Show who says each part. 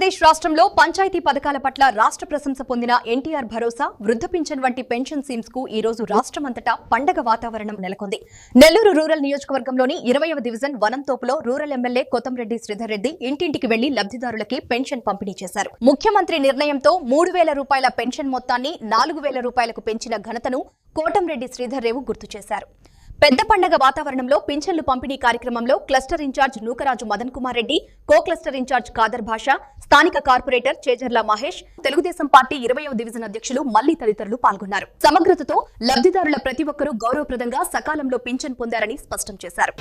Speaker 1: ఆంధ్రప్రదేశ్ రాష్ట్రంలో పంచాయతీ పథకాల పట్ల రాష్ట్ర ప్రశంస పొందిన ఎన్టీఆర్ భరోసా, వృద్ధ పింఛన్ వంటి పెన్షన్ స్కీమ్స్ కు ఈ రోజు రాష్ట్రమంతటా పండగ వాతావరణం నెలకొంది. నెల్లూరు రూరల్ నియోజకవర్గంలోని 20వ డివిజన్ వనంతోపులో రూరల్ ఎమ్మెల్యే కోటంరెడ్డి శ్రీధర్ రెడ్డి ఇంటింటికి వెళ్లి లబ్ధిదారులకి పెన్షన్ పంపిణీ చేశారు. ముఖ్యమంత్రి నిర్ణయంతో 3,000 రూపాయల పెన్షన్ మొత్తాన్ని 4,000 రూపాయలకు పెంచిన ఘనతను కోటంరెడ్డి శ్రీధర్ రెడ్డి గుర్తు చేశారు. పెద్ద పండగ వాతావరణంలో పింఛన్లు పంపిణీ కార్యక్రమంలో cluster incharge Nookaraju Madan Kumar Reddy, co cluster incharge Khader Basha, స్థానిక కార్పొరేటర్ చేజర్ల మహేష్, తెలుగుదేశం పార్టీ 20వ డివిజన్ అధ్యక్షులు మల్లి తదితరులు పాల్గొన్నారు. సమగ్రతతో లబ్ధిదారుల ప్రతి ఒక్కరూ గౌరవప్రదంగా సకాలంలో పింఛన్ పొందారని స్పష్టం చేశారు.